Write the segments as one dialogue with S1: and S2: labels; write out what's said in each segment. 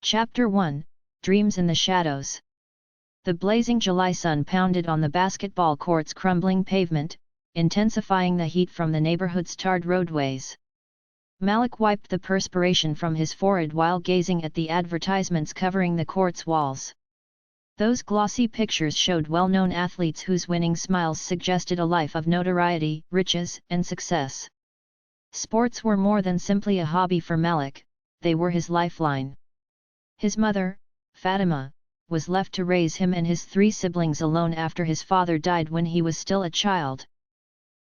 S1: Chapter 1, Dreams in the Shadows. The blazing July sun pounded on the basketball court's crumbling pavement, intensifying the heat from the neighborhood's tarred roadways. Malik wiped the perspiration from his forehead while gazing at the advertisements covering the court's walls. Those glossy pictures showed well-known athletes whose winning smiles suggested a life of notoriety, riches, and success. Sports were more than simply a hobby for Malik, they were his lifeline. His mother, Fatima, was left to raise him and his 3 siblings alone after his father died when he was still a child.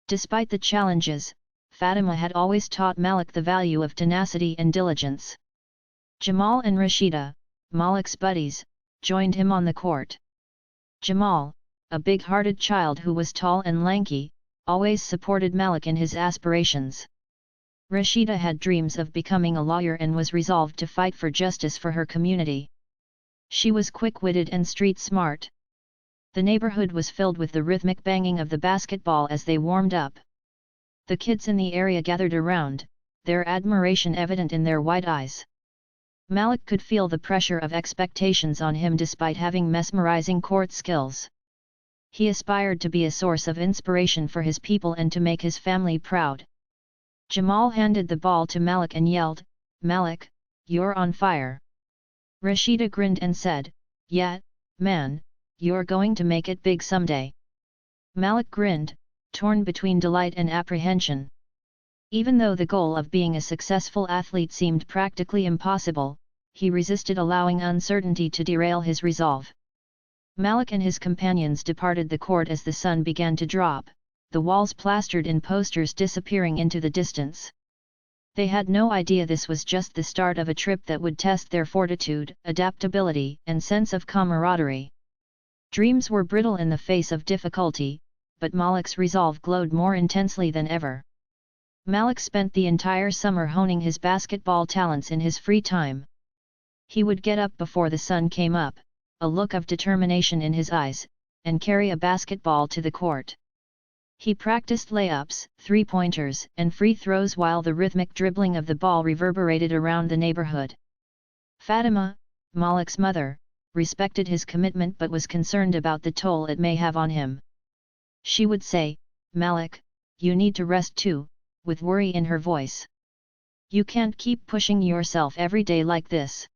S1: Despite the challenges, Fatima had always taught Malik the value of tenacity and diligence. Jamal and Rashida, Malik's buddies, joined him on the court. Jamal, a big-hearted child who was tall and lanky, always supported Malik in his aspirations. Rashida had dreams of becoming a lawyer and was resolved to fight for justice for her community. She was quick-witted and street-smart. The neighborhood was filled with the rhythmic banging of the basketball as they warmed up. The kids in the area gathered around, their admiration evident in their wide eyes. Malik could feel the pressure of expectations on him despite having mesmerizing court skills. He aspired to be a source of inspiration for his people and to make his family proud. Jamal handed the ball to Malik and yelled, "Malik, you're on fire." Rashida grinned and said, "Yeah, man, you're going to make it big someday." Malik grinned, torn between delight and apprehension. Even though the goal of being a successful athlete seemed practically impossible, he resisted allowing uncertainty to derail his resolve. Malik and his companions departed the court as the sun began to drop, the walls plastered in posters disappearing into the distance. They had no idea this was just the start of a trip that would test their fortitude, adaptability, and sense of camaraderie. Dreams were brittle in the face of difficulty, but Malik's resolve glowed more intensely than ever. Malik spent the entire summer honing his basketball talents in his free time. He would get up before the sun came up, a look of determination in his eyes, and carry a basketball to the court. He practiced layups, three-pointers, and free throws while the rhythmic dribbling of the ball reverberated around the neighborhood. Fatima, Malik's mother, respected his commitment but was concerned about the toll it may have on him. She would say, "Malik, you need to rest too," with worry in her voice. "You can't keep pushing yourself every day like this."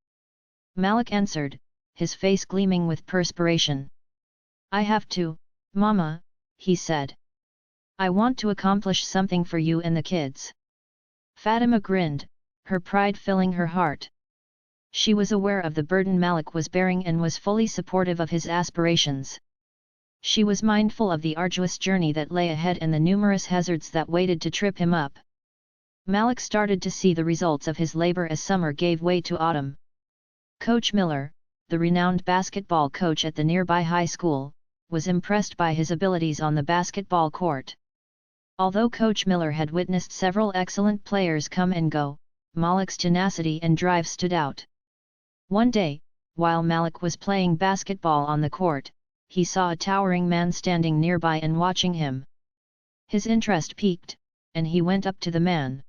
S1: Malik answered, his face gleaming with perspiration. "I have to, Mama," he said. "I want to accomplish something for you and the kids." Fatima grinned, her pride filling her heart. She was aware of the burden Malik was bearing and was fully supportive of his aspirations. She was mindful of the arduous journey that lay ahead and the numerous hazards that waited to trip him up. Malik started to see the results of his labor as summer gave way to autumn. Coach Miller, the renowned basketball coach at the nearby high school, was impressed by his abilities on the basketball court. Although Coach Miller had witnessed several excellent players come and go, Malik's tenacity and drive stood out. One day, while Malik was playing basketball on the court, he saw a towering man standing nearby and watching him. His interest piqued, and he went up to the man.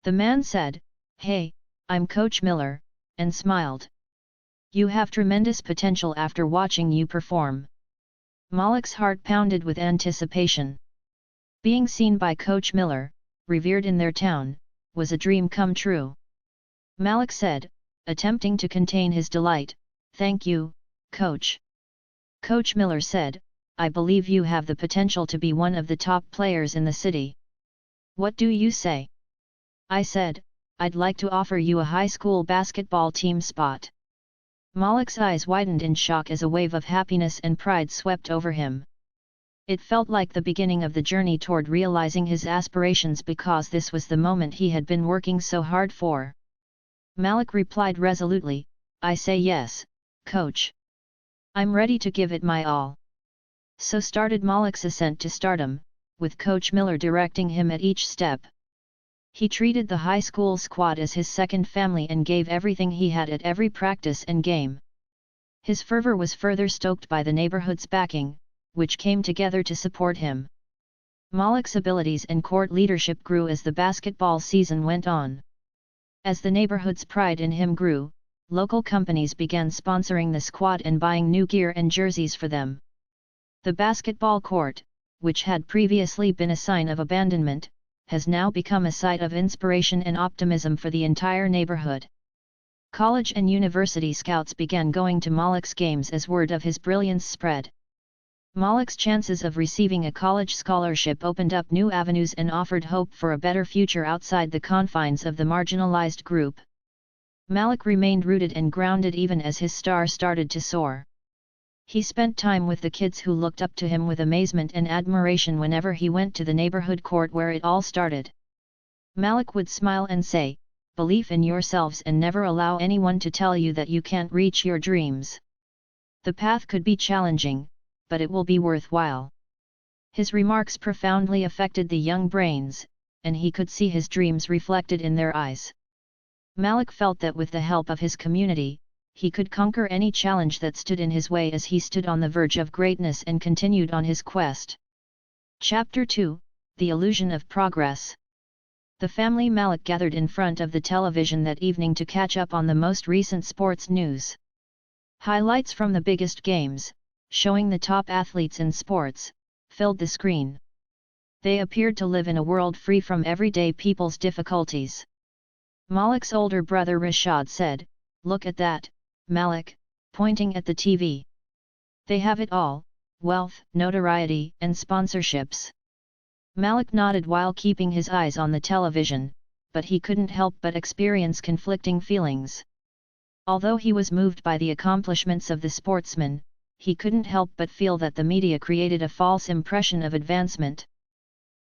S1: The man said, "Hey, I'm Coach Miller," and smiled. "You have tremendous potential after watching you perform." Malik's heart pounded with anticipation. Being seen by Coach Miller, revered in their town, was a dream come true. Malik said, attempting to contain his delight, "Thank you, Coach." Coach Miller said, "I believe you have the potential to be one of the top players in the city. What do you say?" I said, "I'd like to offer you a high school basketball team spot." Malik's eyes widened in shock as a wave of happiness and pride swept over him. It felt like the beginning of the journey toward realizing his aspirations because this was the moment he had been working so hard for. Malik replied resolutely, "I say yes, Coach. I'm ready to give it my all." So started Malik's ascent to stardom, with Coach Miller directing him at each step. He treated the high school squad as his second family and gave everything he had at every practice and game. His fervor was further stoked by the neighborhood's backing, which came together to support him. Malik's abilities and court leadership grew as the basketball season went on. As the neighborhood's pride in him grew, local companies began sponsoring the squad and buying new gear and jerseys for them. The basketball court, which had previously been a sign of abandonment, has now become a site of inspiration and optimism for the entire neighborhood. College and university scouts began going to Malik's games as word of his brilliance spread. Malik's chances of receiving a college scholarship opened up new avenues and offered hope for a better future outside the confines of the marginalized group. Malik remained rooted and grounded even as his star started to soar. He spent time with the kids who looked up to him with amazement and admiration whenever he went to the neighborhood court where it all started. Malik would smile and say, "Believe in yourselves and never allow anyone to tell you that you can't reach your dreams. The path could be challenging, but it will be worthwhile." His remarks profoundly affected the young brains, and he could see his dreams reflected in their eyes. Malik felt that with the help of his community, he could conquer any challenge that stood in his way as he stood on the verge of greatness and continued on his quest. Chapter 2: The Illusion of Progress. The family Malik gathered in front of the television that evening to catch up on the most recent sports news. Highlights from the biggest games, showing the top athletes in sports, filled the screen. They appeared to live in a world free from everyday people's difficulties. Malik's older brother Rashad said, "Look at that, Malik," pointing at the TV. "They have it all: wealth, notoriety, and sponsorships." Malik nodded while keeping his eyes on the television, but he couldn't help but experience conflicting feelings. Although he was moved by the accomplishments of the sportsman, he couldn't help but feel that the media created a false impression of advancement.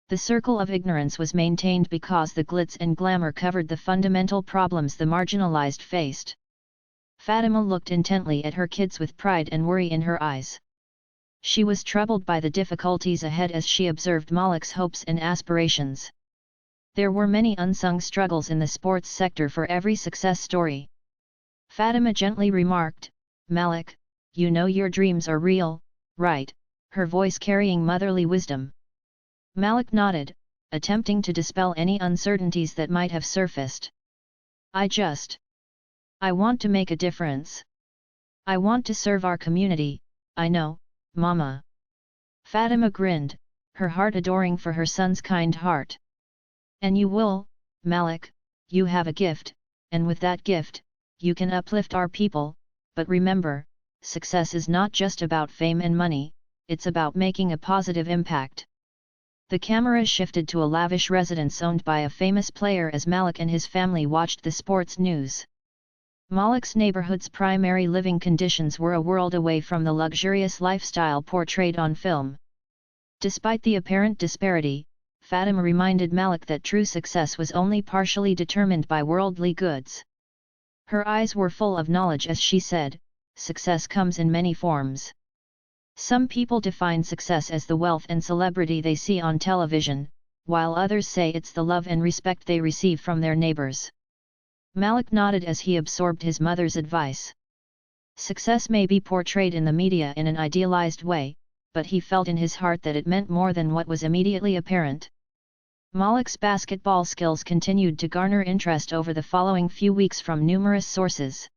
S1: The circle of ignorance was maintained because the glitz and glamour covered the fundamental problems the marginalized faced. Fatima looked intently at her kids with pride and worry in her eyes. She was troubled by the difficulties ahead as she observed Malik's hopes and aspirations. There were many unsung struggles in the sports sector for every success story. Fatima gently remarked, "Malik, you know your dreams are real, right?" her voice carrying motherly wisdom. Malik nodded, attempting to dispel any uncertainties that might have surfaced. I want to make a difference. I want to serve our community, I know, Mama." Fatima grinned, her heart adoring for her son's kind heart. "And you will, Malik, you have a gift, and with that gift, you can uplift our people, but remember, success is not just about fame and money, it's about making a positive impact." The camera shifted to a lavish residence owned by a famous player as Malik and his family watched the sports news. Malik's neighborhood's primary living conditions were a world away from the luxurious lifestyle portrayed on film. Despite the apparent disparity, Fatima reminded Malik that true success was only partially determined by worldly goods. Her eyes were full of knowledge as she said, "Success comes in many forms. Some people define success as the wealth and celebrity they see on television, while others say it's the love and respect they receive from their neighbors." Malik nodded as he absorbed his mother's advice. Success may be portrayed in the media in an idealized way, but he felt in his heart that it meant more than what was immediately apparent. Malik's basketball skills continued to garner interest over the following few weeks from numerous sources.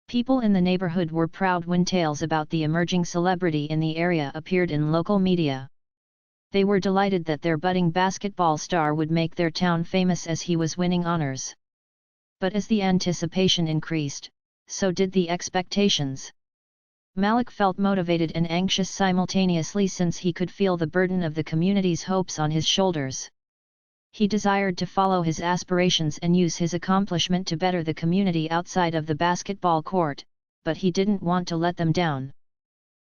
S1: People in the neighborhood were proud when tales about the emerging celebrity in the area appeared in local media. They were delighted that their budding basketball star would make their town famous as he was winning honors. But as the anticipation increased, so did the expectations. Malik felt motivated and anxious simultaneously since he could feel the burden of the community's hopes on his shoulders. He desired to follow his aspirations and use his accomplishment to better the community outside of the basketball court, but he didn't want to let them down.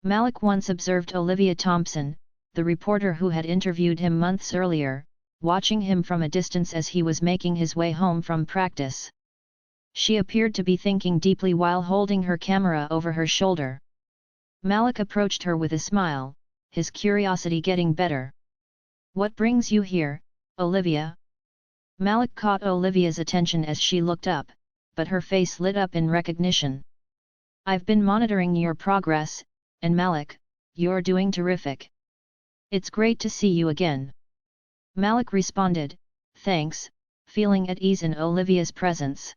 S1: Malik once observed Olivia Thompson, the reporter who had interviewed him months earlier, watching him from a distance as he was making his way home from practice. She appeared to be thinking deeply while holding her camera over her shoulder. Malik approached her with a smile, his curiosity getting better. "What brings you here, Olivia?" Malik caught Olivia's attention as she looked up, but her face lit up in recognition. "I've been monitoring your progress, and Malik, you're doing terrific. It's great to see you again." Malik responded, "Thanks," feeling at ease in Olivia's presence.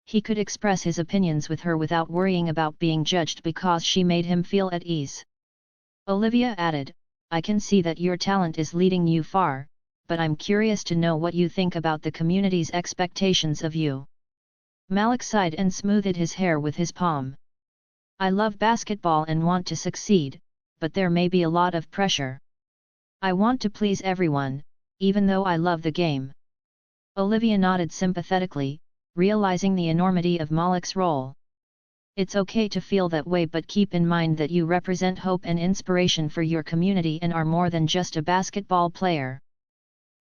S1: He could express his opinions with her without worrying about being judged because she made him feel at ease. Olivia added, I can see that your talent is leading you far, but I'm curious to know what you think about the community's expectations of you. Malik sighed and smoothed his hair with his palm. I love basketball and want to succeed, but there may be a lot of pressure. I want to please everyone, even though I love the game. Olivia nodded sympathetically, realizing the enormity of Malik's role. It's okay to feel that way, but keep in mind that you represent hope and inspiration for your community and are more than just a basketball player.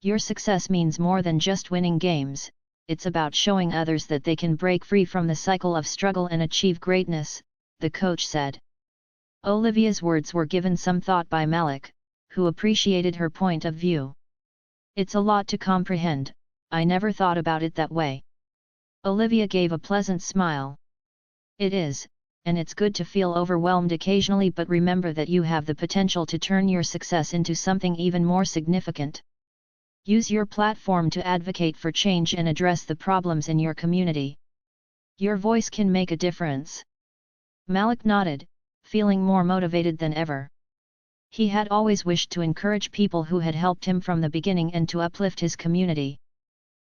S1: Your success means more than just winning games, it's about showing others that they can break free from the cycle of struggle and achieve greatness, the coach said. Olivia's words were given some thought by Malik, who appreciated her point of view. It's a lot to comprehend, I never thought about it that way. Olivia gave a pleasant smile. It is, and it's good to feel overwhelmed occasionally, but remember that you have the potential to turn your success into something even more significant. Use your platform to advocate for change and address the problems in your community. Your voice can make a difference. Malik nodded, feeling more motivated than ever. He had always wished to encourage people who had helped him from the beginning and to uplift his community.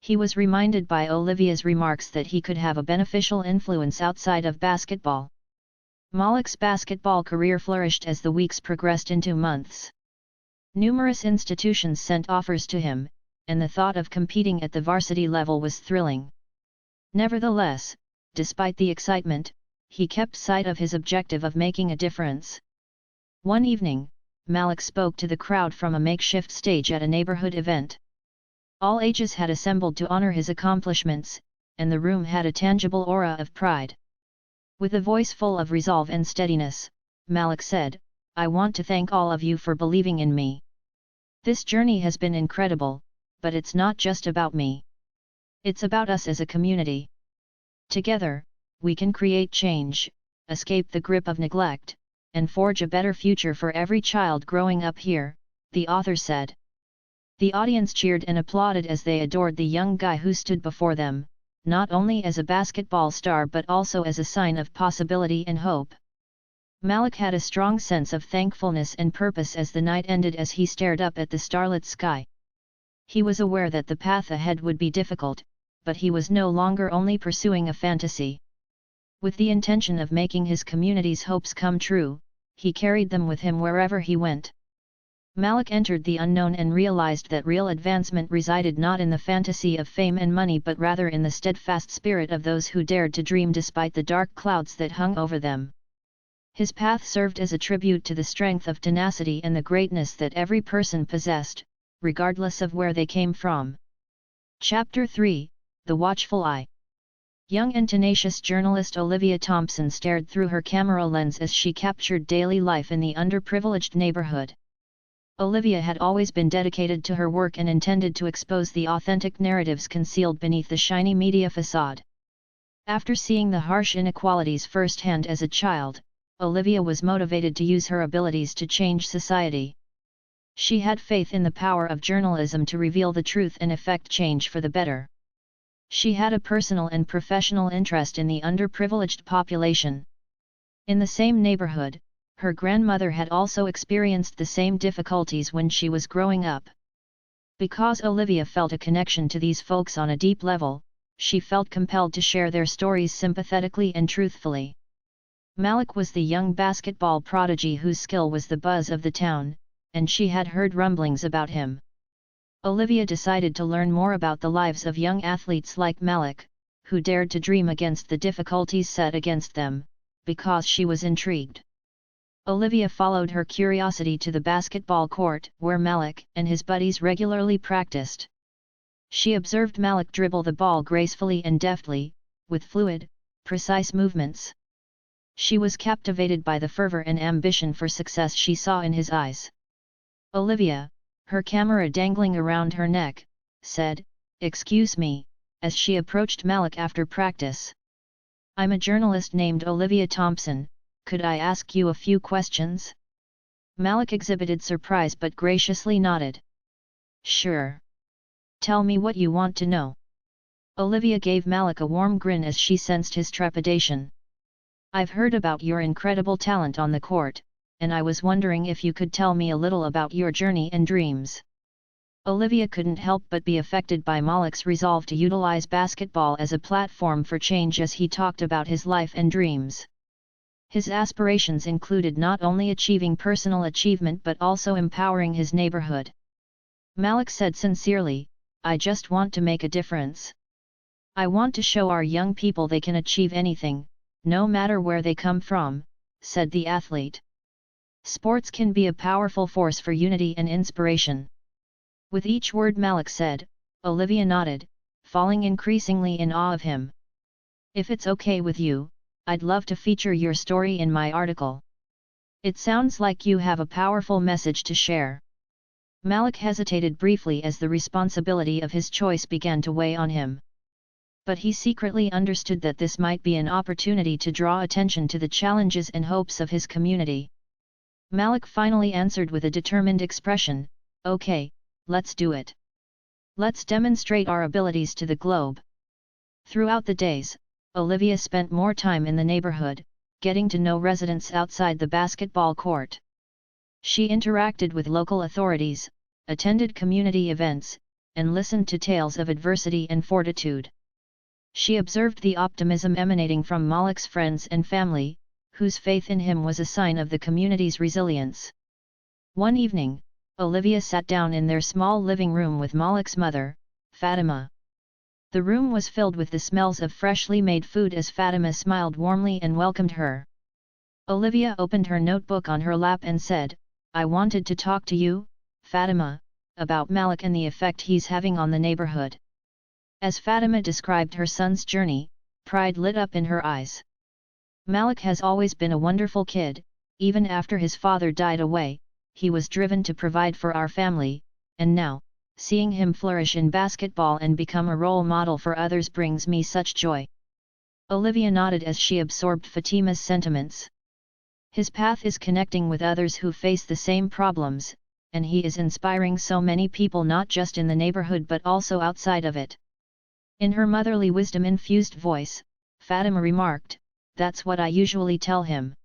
S1: He was reminded by Olivia's remarks that he could have a beneficial influence outside of basketball. Malik's basketball career flourished as the weeks progressed into months. Numerous institutions sent offers to him, and the thought of competing at the varsity level was thrilling. Nevertheless, despite the excitement, he kept sight of his objective of making a difference. One evening, Malik spoke to the crowd from a makeshift stage at a neighborhood event. All ages had assembled to honor his accomplishments, and the room had a tangible aura of pride. With a voice full of resolve and steadiness, Malik said, I want to thank all of you for believing in me. This journey has been incredible, but it's not just about me. It's about us as a community. Together, we can create change, escape the grip of neglect, and forge a better future for every child growing up here, the author said. The audience cheered and applauded as they adored the young guy who stood before them, not only as a basketball star but also as a sign of possibility and hope. Malik had a strong sense of thankfulness and purpose as the night ended as he stared up at the starlit sky. He was aware that the path ahead would be difficult, but he was no longer only pursuing a fantasy. With the intention of making his community's hopes come true, he carried them with him wherever he went. Malik entered the unknown and realized that real advancement resided not in the fantasy of fame and money but rather in the steadfast spirit of those who dared to dream despite the dark clouds that hung over them. His path served as a tribute to the strength of tenacity and the greatness that every person possessed, regardless of where they came from. Chapter 3, The Watchful Eye. Young and tenacious journalist Olivia Thompson stared through her camera lens as she captured daily life in the underprivileged neighborhood. Olivia had always been dedicated to her work and intended to expose the authentic narratives concealed beneath the shiny media facade. After seeing the harsh inequalities firsthand as a child, Olivia was motivated to use her abilities to change society. She had faith in the power of journalism to reveal the truth and effect change for the better. She had a personal and professional interest in the underprivileged population. In the same neighborhood, her grandmother had also experienced the same difficulties when she was growing up. Because Olivia felt a connection to these folks on a deep level, she felt compelled to share their stories sympathetically and truthfully. Malik was the young basketball prodigy whose skill was the buzz of the town, and she had heard rumblings about him. Olivia decided to learn more about the lives of young athletes like Malik, who dared to dream against the difficulties set against them, because she was intrigued. Olivia followed her curiosity to the basketball court where Malik and his buddies regularly practiced. She observed Malik dribble the ball gracefully and deftly, with fluid, precise movements. She was captivated by the fervor and ambition for success she saw in his eyes. Olivia, her camera dangling around her neck, said, "Excuse me," as she approached Malik after practice. "I'm a journalist named Olivia Thompson. Could I ask you a few questions?" Malik exhibited surprise but graciously nodded. "Sure. Tell me what you want to know." Olivia gave Malik a warm grin as she sensed his trepidation. "I've heard about your incredible talent on the court, and I was wondering if you could tell me a little about your journey and dreams." Olivia couldn't help but be affected by Malik's resolve to utilize basketball as a platform for change as he talked about his life and dreams. His aspirations included not only achieving personal achievement but also empowering his neighborhood. Malik said sincerely, "I just want to make a difference. I want to show our young people they can achieve anything, no matter where they come from," said the athlete. "Sports can be a powerful force for unity and inspiration." With each word Malik said, Olivia nodded, falling increasingly in awe of him. "If it's okay with you, I'd love to feature your story in my article. It sounds like you have a powerful message to share." Malik hesitated briefly as the responsibility of his choice began to weigh on him. But he secretly understood that this might be an opportunity to draw attention to the challenges and hopes of his community. Malik finally answered with a determined expression, "Okay, let's do it. Let's demonstrate our abilities to the globe." Throughout the days, Olivia spent more time in the neighborhood, getting to know residents outside the basketball court. She interacted with local authorities, attended community events, and listened to tales of adversity and fortitude. She observed the optimism emanating from Malik's friends and family, whose faith in him was a sign of the community's resilience. One evening, Olivia sat down in their small living room with Malik's mother, Fatima. The room was filled with the smells of freshly made food as Fatima smiled warmly and welcomed her. Olivia opened her notebook on her lap and said, "I wanted to talk to you, Fatima, about Malik and the effect he's having on the neighborhood." As Fatima described her son's journey, pride lit up in her eyes. "Malik has always been a wonderful kid, even after his father died away, he was driven to provide for our family, and now, seeing him flourish in basketball and become a role model for others brings me such joy." Olivia nodded as she absorbed Fatima's sentiments. "His path is connecting with others who face the same problems, and he is inspiring so many people not just in the neighborhood but also outside of it." In her motherly wisdom-infused voice, Fatima remarked, "That's what I usually tell him.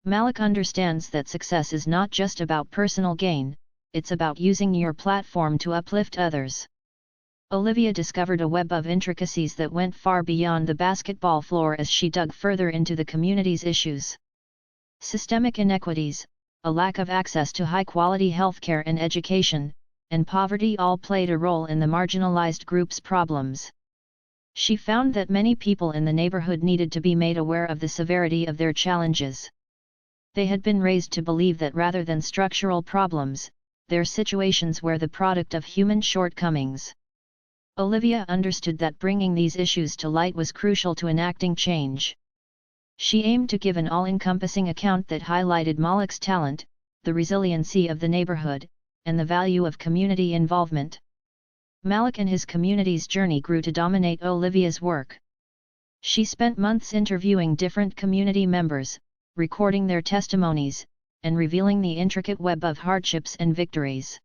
S1: Malik understands that success is not just about personal gain, it's about using your platform to uplift others." Olivia discovered a web of intricacies that went far beyond the basketball floor as she dug further into the community's issues. Systemic inequities, a lack of access to high-quality healthcare and education, and poverty all played a role in the marginalized group's problems. She found that many people in the neighborhood needed to be made aware of the severity of their challenges. They had been raised to believe that rather than structural problems, their situations were the product of human shortcomings. Olivia understood that bringing these issues to light was crucial to enacting change. She aimed to give an all-encompassing account that highlighted Malik's talent, the resiliency of the neighborhood, and the value of community involvement. Malik and his community's journey grew to dominate Olivia's work. She spent months interviewing different community members, recording their testimonies, and revealing the intricate web of hardships and victories.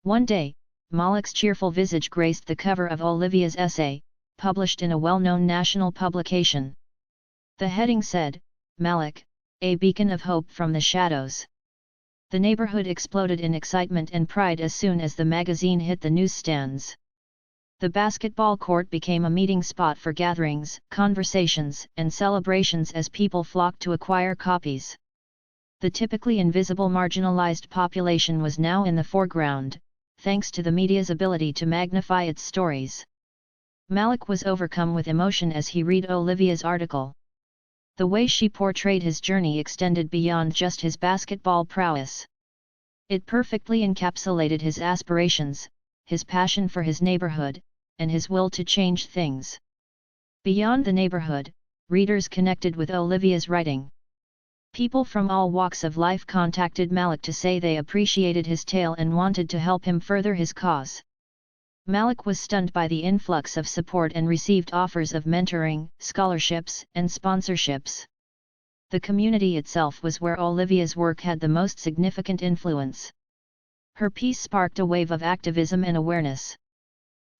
S1: One day, Malik's cheerful visage graced the cover of Olivia's essay, published in a well-known national publication. The heading said, "Malik, a beacon of hope from the shadows." The neighborhood exploded in excitement and pride as soon as the magazine hit the newsstands. The basketball court became a meeting spot for gatherings, conversations, and celebrations as people flocked to acquire copies. The typically invisible marginalized population was now in the foreground, thanks to the media's ability to magnify its stories. Malik was overcome with emotion as he read Olivia's article. The way she portrayed his journey extended beyond just his basketball prowess. It perfectly encapsulated his aspirations, his passion for his neighborhood, and his will to change things. Beyond the neighborhood, readers connected with Olivia's writing. People from all walks of life contacted Malik to say they appreciated his tale and wanted to help him further his cause. Malik was stunned by the influx of support and received offers of mentoring, scholarships, and sponsorships. The community itself was where Olivia's work had the most significant influence. Her piece sparked a wave of activism and awareness.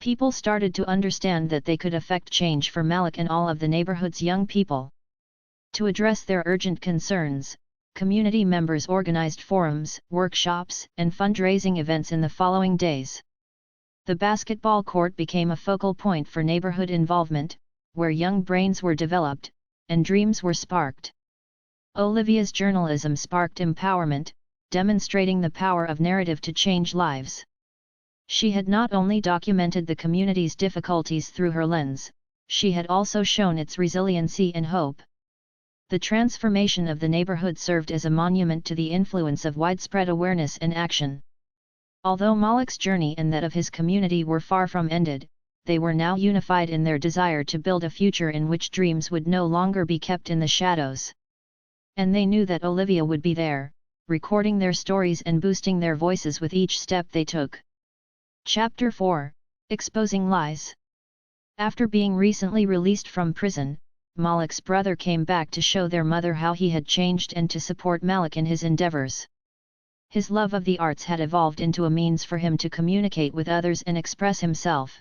S1: People started to understand that they could affect change for Malik and all of the neighborhood's young people. To address their urgent concerns, community members organized forums, workshops, and fundraising events in the following days. The basketball court became a focal point for neighborhood involvement, where young brains were developed, and dreams were sparked. Olivia's journalism sparked empowerment, demonstrating the power of narrative to change lives. She had not only documented the community's difficulties through her lens, she had also shown its resiliency and hope. The transformation of the neighborhood served as a monument to the influence of widespread awareness and action. Although Malik's journey and that of his community were far from ended, they were now unified in their desire to build a future in which dreams would no longer be kept in the shadows. And they knew that Olivia would be there, recording their stories and boosting their voices with each step they took. Chapter 4: Exposing Lies. After being recently released from prison, Malik's brother came back to show their mother how he had changed and to support Malik in his endeavors. His love of the arts had evolved into a means for him to communicate with others and express himself.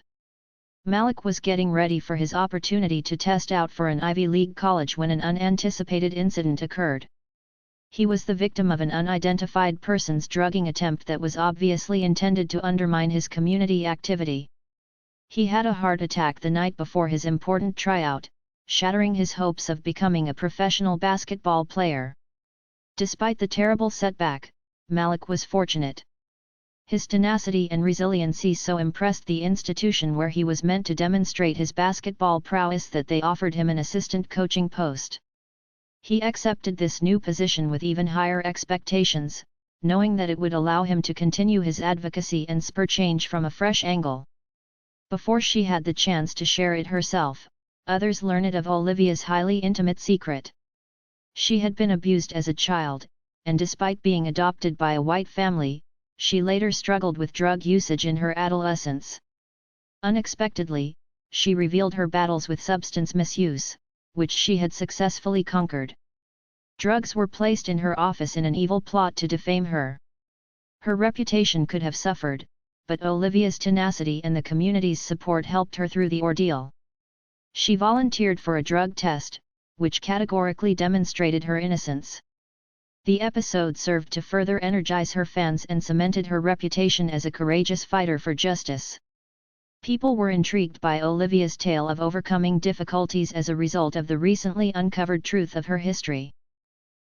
S1: Malik was getting ready for his opportunity to test out for an Ivy League college when an unanticipated incident occurred. He was the victim of an unidentified person's drugging attempt that was obviously intended to undermine his community activity. He had a heart attack the night before his important tryout, shattering his hopes of becoming a professional basketball player. Despite the terrible setback, Malik was fortunate. His tenacity and resiliency so impressed the institution where he was meant to demonstrate his basketball prowess that they offered him an assistant coaching post. He accepted this new position with even higher expectations, knowing that it would allow him to continue his advocacy and spur change from a fresh angle. Before she had the chance to share it herself, others learned of Olivia's highly intimate secret. She had been abused as a child, and despite being adopted by a white family, she later struggled with drug usage in her adolescence. Unexpectedly, she revealed her battles with substance misuse, which she had successfully conquered. Drugs were placed in her office in an evil plot to defame her. Her reputation could have suffered, but Olivia's tenacity and the community's support helped her through the ordeal. She volunteered for a drug test, which categorically demonstrated her innocence. The episode served to further energize her fans and cemented her reputation as a courageous fighter for justice. People were intrigued by Olivia's tale of overcoming difficulties as a result of the recently uncovered truth of her history.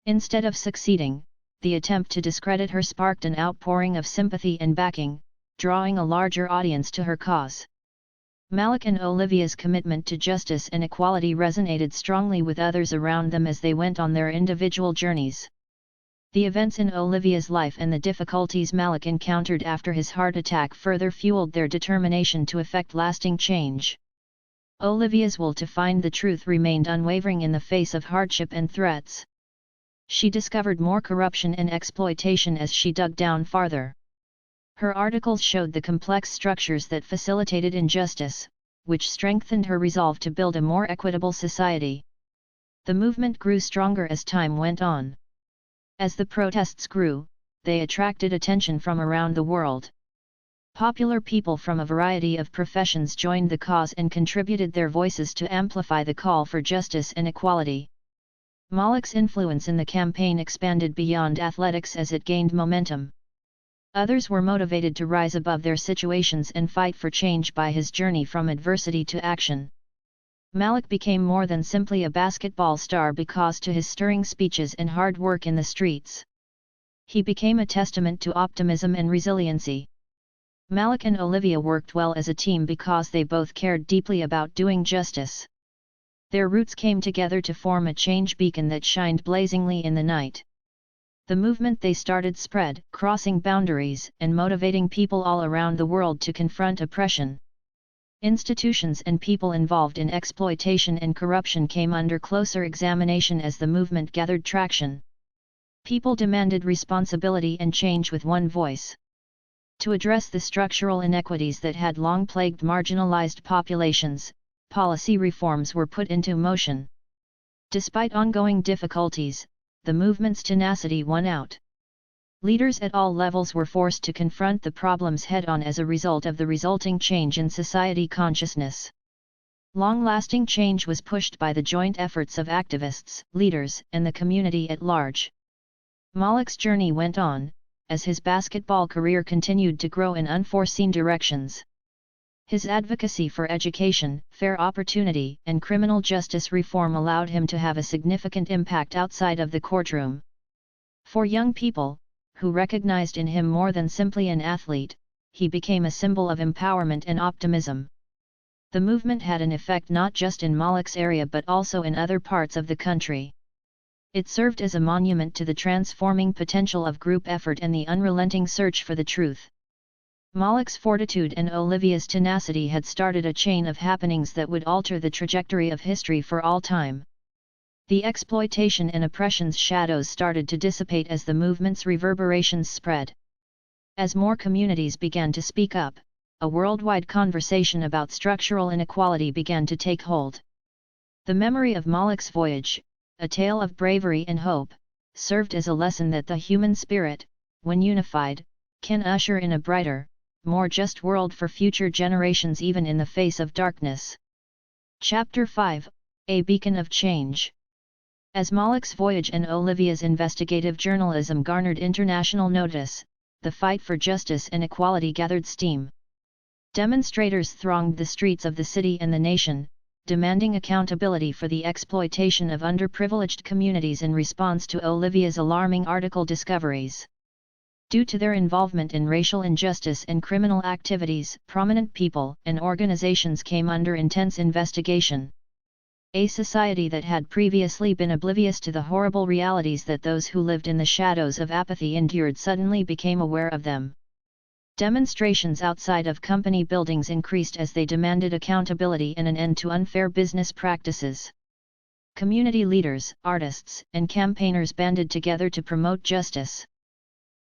S1: Instead of succeeding, the attempt to discredit her sparked an outpouring of sympathy and backing, drawing a larger audience to her cause. Malik and Olivia's commitment to justice and equality resonated strongly with others around them as they went on their individual journeys. The events in Olivia's life and the difficulties Malik encountered after his heart attack further fueled their determination to effect lasting change. Olivia's will to find the truth remained unwavering in the face of hardship and threats. She discovered more corruption and exploitation as she dug down farther. Her articles showed the complex structures that facilitated injustice, which strengthened her resolve to build a more equitable society. The movement grew stronger as time went on. As the protests grew, they attracted attention from around the world. Popular people from a variety of professions joined the cause and contributed their voices to amplify the call for justice and equality. Malik's influence in the campaign expanded beyond athletics as it gained momentum. Others were motivated to rise above their situations and fight for change by his journey from adversity to action. Malik became more than simply a basketball star because to his stirring speeches and hard work in the streets. He became a testament to optimism and resiliency. Malik and Olivia worked well as a team because they both cared deeply about doing justice. Their roots came together to form a change beacon that shined blazingly in the night. The movement they started spread, crossing boundaries and motivating people all around the world to confront oppression. Institutions and people involved in exploitation and corruption came under closer examination as the movement gathered traction. People demanded responsibility and change with one voice. To address the structural inequities that had long plagued marginalized populations, policy reforms were put into motion. Despite ongoing difficulties, the movement's tenacity won out. Leaders at all levels were forced to confront the problems head-on as a result of the resulting change in society consciousness. Long-lasting change was pushed by the joint efforts of activists, leaders, and the community at large. Malik's journey went on, as his basketball career continued to grow in unforeseen directions. His advocacy for education, fair opportunity, and criminal justice reform allowed him to have a significant impact outside of the courtroom. For young people, who recognized in him more than simply an athlete, he became a symbol of empowerment and optimism. The movement had an effect not just in Malik's area but also in other parts of the country. It served as a monument to the transforming potential of group effort and the unrelenting search for the truth. Malik's fortitude and Olivia's tenacity had started a chain of happenings that would alter the trajectory of history for all time. The exploitation and oppression's shadows started to dissipate as the movement's reverberations spread. As more communities began to speak up, a worldwide conversation about structural inequality began to take hold. The memory of Malik's voyage, a tale of bravery and hope, served as a lesson that the human spirit, when unified, can usher in a brighter, more just world for future generations even in the face of darkness. Chapter 5 – A Beacon of Change. As Malik's voyage and Olivia's investigative journalism garnered international notice, the fight for justice and equality gathered steam. Demonstrators thronged the streets of the city and the nation, demanding accountability for the exploitation of underprivileged communities in response to Olivia's alarming article discoveries. Due to their involvement in racial injustice and criminal activities, prominent people and organizations came under intense investigation. A society that had previously been oblivious to the horrible realities that those who lived in the shadows of apathy endured suddenly became aware of them. Demonstrations outside of company buildings increased as they demanded accountability and an end to unfair business practices. Community leaders, artists, and campaigners banded together to promote justice.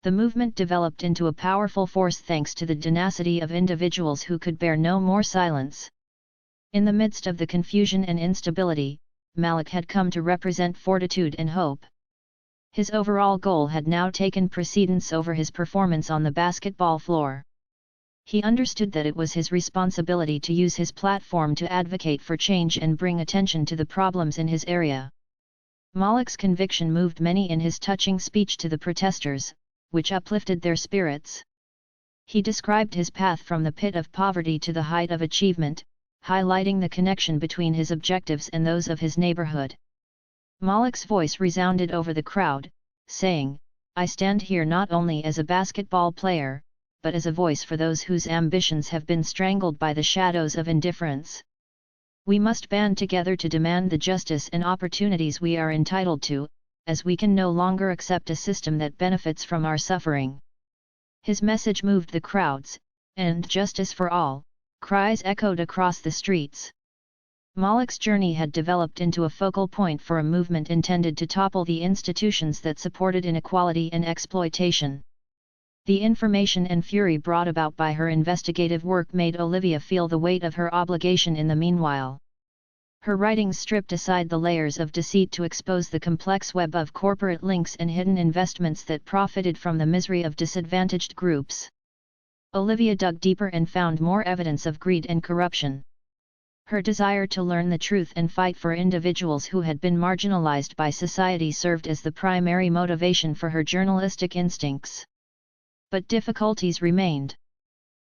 S1: The movement developed into a powerful force thanks to the tenacity of individuals who could bear no more silence. In the midst of the confusion and instability, Malik had come to represent fortitude and hope. His overall goal had now taken precedence over his performance on the basketball floor. He understood that it was his responsibility to use his platform to advocate for change and bring attention to the problems in his area. Malik's conviction moved many in his touching speech to the protesters, which uplifted their spirits. He described his path from the pit of poverty to the height of achievement, highlighting the connection between his objectives and those of his neighborhood. Malik's voice resounded over the crowd, saying, "I stand here not only as a basketball player, but as a voice for those whose ambitions have been strangled by the shadows of indifference. We must band together to demand the justice and opportunities we are entitled to, as we can no longer accept a system that benefits from our suffering." His message moved the crowds, and "Justice for all" cries echoed across the streets. Malik's journey had developed into a focal point for a movement intended to topple the institutions that supported inequality and exploitation. The information and fury brought about by her investigative work made Olivia feel the weight of her obligation in the meanwhile. Her writings stripped aside the layers of deceit to expose the complex web of corporate links and hidden investments that profited from the misery of disadvantaged groups. Olivia dug deeper and found more evidence of greed and corruption. Her desire to learn the truth and fight for individuals who had been marginalized by society served as the primary motivation for her journalistic instincts. But difficulties remained.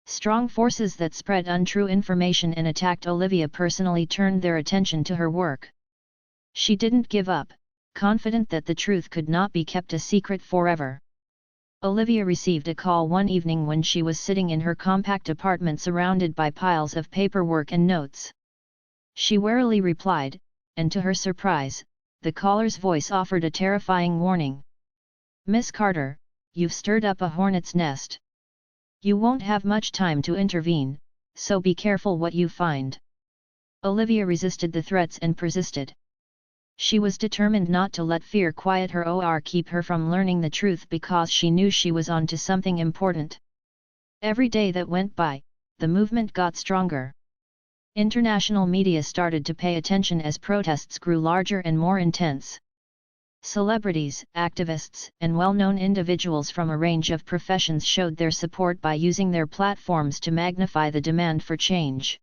S1: Strong forces that spread untrue information and attacked Olivia personally turned their attention to her work. She didn't give up, confident that the truth could not be kept a secret forever. Olivia received a call one evening when she was sitting in her compact apartment surrounded by piles of paperwork and notes. She warily replied, and to her surprise, the caller's voice offered a terrifying warning. "Miss Carter, you've stirred up a hornet's nest. You won't have much time to intervene, so be careful what you find." Olivia resisted the threats and persisted. She was determined not to let fear quiet her or keep her from learning the truth because she knew she was on to something important. Every day that went by, the movement got stronger. International media started to pay attention as protests grew larger and more intense. Celebrities, activists, and well-known individuals from a range of professions showed their support by using their platforms to magnify the demand for change.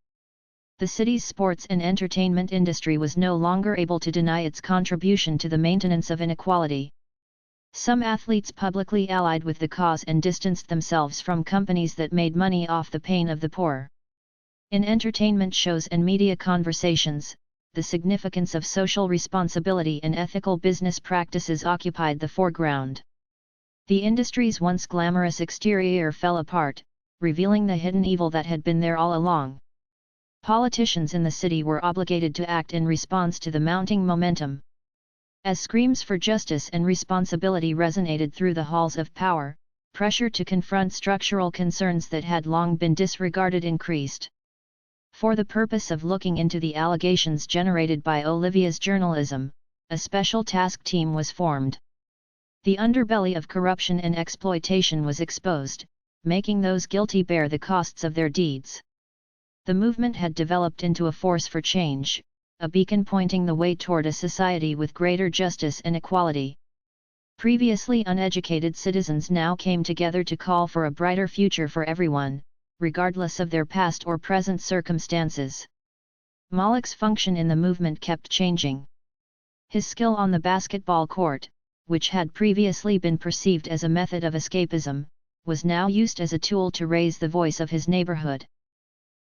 S1: The city's sports and entertainment industry was no longer able to deny its contribution to the maintenance of inequality. Some athletes publicly allied with the cause and distanced themselves from companies that made money off the pain of the poor. In entertainment shows and media conversations, the significance of social responsibility and ethical business practices occupied the foreground. The industry's once glamorous exterior fell apart, revealing the hidden evil that had been there all along. Politicians in the city were obligated to act in response to the mounting momentum. As screams for justice and responsibility resonated through the halls of power, pressure to confront structural concerns that had long been disregarded increased. For the purpose of looking into the allegations generated by Olivia's journalism, a special task team was formed. The underbelly of corruption and exploitation was exposed, making those guilty bear the costs of their deeds. The movement had developed into a force for change, a beacon pointing the way toward a society with greater justice and equality. Previously uneducated citizens now came together to call for a brighter future for everyone, regardless of their past or present circumstances. Malik's function in the movement kept changing. His skill on the basketball court, which had previously been perceived as a method of escapism, was now used as a tool to raise the voice of his neighborhood.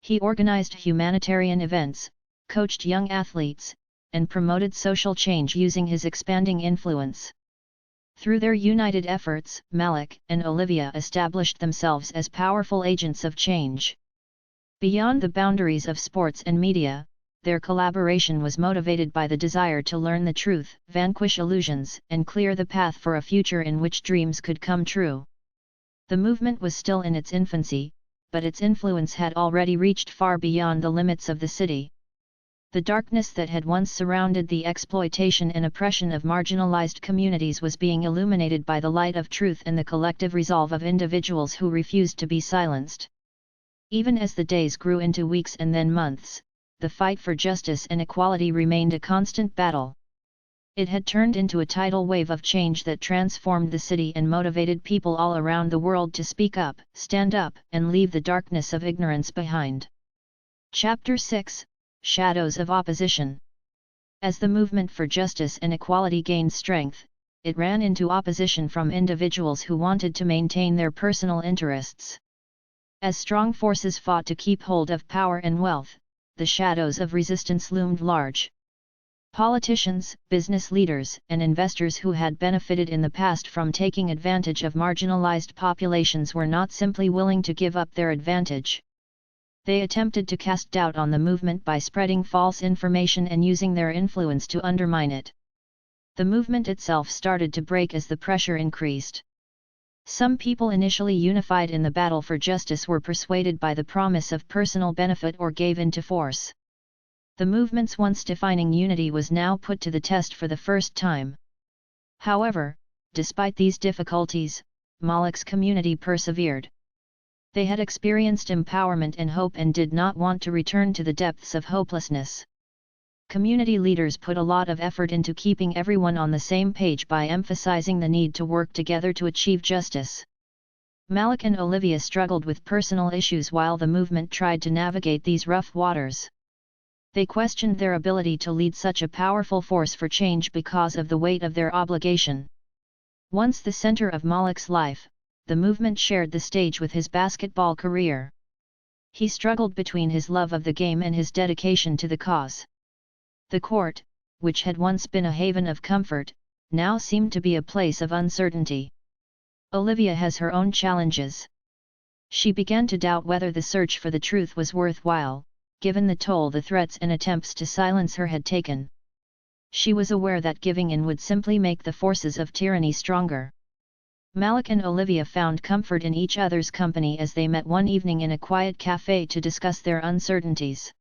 S1: He organized humanitarian events, coached young athletes, and promoted social change using his expanding influence. Through their united efforts, Malik and Olivia established themselves as powerful agents of change. Beyond the boundaries of sports and media, their collaboration was motivated by the desire to learn the truth, vanquish illusions, and clear the path for a future in which dreams could come true. The movement was still in its infancy, but its influence had already reached far beyond the limits of the city. The darkness that had once surrounded the exploitation and oppression of marginalized communities was being illuminated by the light of truth and the collective resolve of individuals who refused to be silenced. Even as the days grew into weeks and then months, the fight for justice and equality remained a constant battle. It had turned into a tidal wave of change that transformed the city and motivated people all around the world to speak up, stand up, and leave the darkness of ignorance behind. Chapter 6: Shadows of Opposition. As the movement for justice and equality gained strength, it ran into opposition from individuals who wanted to maintain their personal interests. As strong forces fought to keep hold of power and wealth, the shadows of resistance loomed large. Politicians, business leaders, and investors who had benefited in the past from taking advantage of marginalized populations were not simply willing to give up their advantage. They attempted to cast doubt on the movement by spreading false information and using their influence to undermine it. The movement itself started to break as the pressure increased. Some people initially unified in the battle for justice were persuaded by the promise of personal benefit or gave in to force. The movement's once defining unity was now put to the test for the first time. However, despite these difficulties, Malik's community persevered. They had experienced empowerment and hope and did not want to return to the depths of hopelessness. Community leaders put a lot of effort into keeping everyone on the same page by emphasizing the need to work together to achieve justice. Malik and Olivia struggled with personal issues while the movement tried to navigate these rough waters. They questioned their ability to lead such a powerful force for change because of the weight of their obligation. Once the center of Malik's life, the movement shared the stage with his basketball career. He struggled between his love of the game and his dedication to the cause. The court, which had once been a haven of comfort, now seemed to be a place of uncertainty. Olivia has her own challenges. She began to doubt whether the search for the truth was worthwhile, given the toll the threats and attempts to silence her had taken. She was aware that giving in would simply make the forces of tyranny stronger. Malik and Olivia found comfort in each other's company as they met one evening in a quiet cafe to discuss their uncertainties.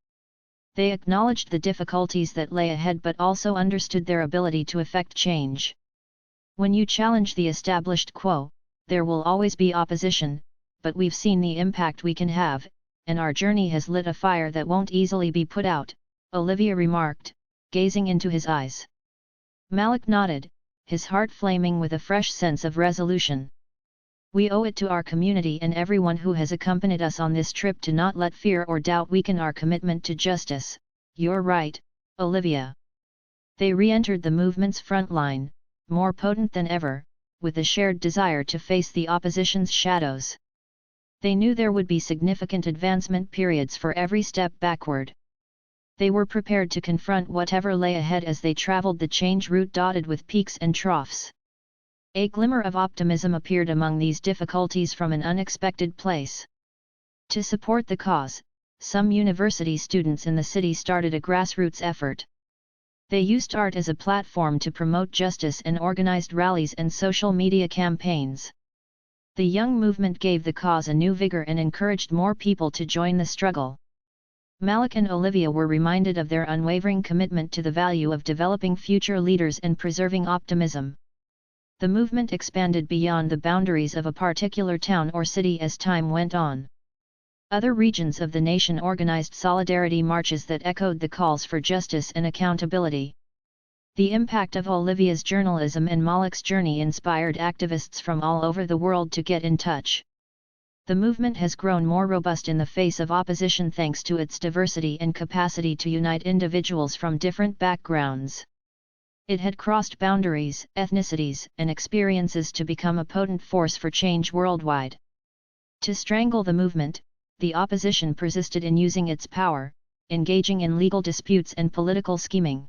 S1: They acknowledged the difficulties that lay ahead but also understood their ability to effect change. When you challenge the established quo, there will always be opposition, but we've seen the impact we can have, and our journey has lit a fire that won't easily be put out, Olivia remarked, gazing into his eyes. Malik nodded, his heart flaming with a fresh sense of resolution. We owe it to our community and everyone who has accompanied us on this trip to not let fear or doubt weaken our commitment to justice. You're right, Olivia. They re-entered the movement's front line, more potent than ever, with a shared desire to face the opposition's shadows. They knew there would be significant advancement periods for every step backward. They were prepared to confront whatever lay ahead as they traveled the change route dotted with peaks and troughs. A glimmer of optimism appeared among these difficulties from an unexpected place. To support the cause, some university students in the city started a grassroots effort. They used art as a platform to promote justice and organized rallies and social media campaigns. The young movement gave the cause a new vigor and encouraged more people to join the struggle. Malik and Olivia were reminded of their unwavering commitment to the value of developing future leaders and preserving optimism. The movement expanded beyond the boundaries of a particular town or city as time went on. Other regions of the nation organized solidarity marches that echoed the calls for justice and accountability. The impact of Olivia's journalism and Malik's journey inspired activists from all over the world to get in touch. The movement has grown more robust in the face of opposition thanks to its diversity and capacity to unite individuals from different backgrounds. It had crossed boundaries, ethnicities, and experiences to become a potent force for change worldwide. To strangle the movement, the opposition persisted in using its power, engaging in legal disputes and political scheming.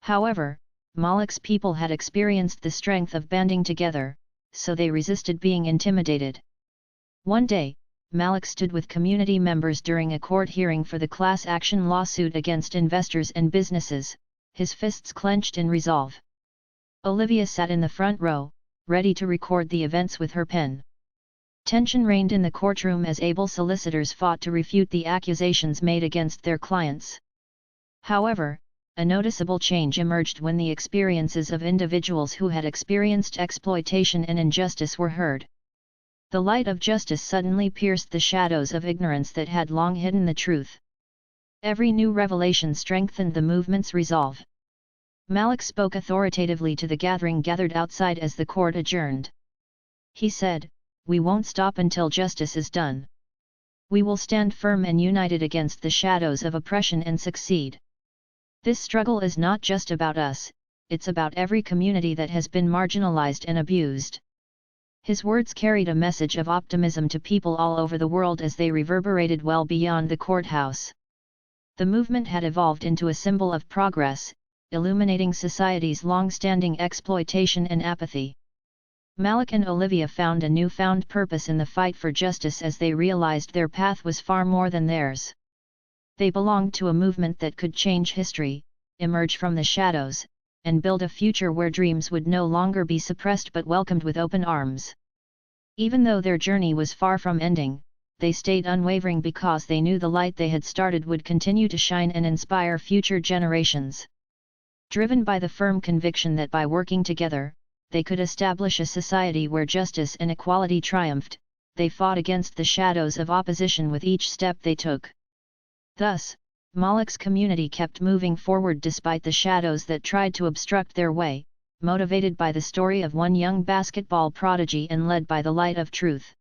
S1: However, Malik's people had experienced the strength of banding together, so they resisted being intimidated. One day, Malik stood with community members during a court hearing for the class action lawsuit against investors and businesses, his fists clenched in resolve. Olivia sat in the front row, ready to record the events with her pen. Tension reigned in the courtroom as able solicitors fought to refute the accusations made against their clients. However, a noticeable change emerged when the experiences of individuals who had experienced exploitation and injustice were heard. The light of justice suddenly pierced the shadows of ignorance that had long hidden the truth. Every new revelation strengthened the movement's resolve. Malik spoke authoritatively to the gathering gathered outside as the court adjourned. He said, "We won't stop until justice is done. We will stand firm and united against the shadows of oppression and succeed. This struggle is not just about us, it's about every community that has been marginalized and abused." His words carried a message of optimism to people all over the world as they reverberated well beyond the courthouse. The movement had evolved into a symbol of progress, illuminating society's long-standing exploitation and apathy. Malik and Olivia found a newfound purpose in the fight for justice as they realized their path was far more than theirs. They belonged to a movement that could change history, emerge from the shadows, and build a future where dreams would no longer be suppressed but welcomed with open arms. Even though their journey was far from ending, they stayed unwavering because they knew the light they had started would continue to shine and inspire future generations. Driven by the firm conviction that by working together, they could establish a society where justice and equality triumphed, they fought against the shadows of opposition with each step they took. Thus, Malik's community kept moving forward despite the shadows that tried to obstruct their way, motivated by the story of one young basketball prodigy and led by the light of truth.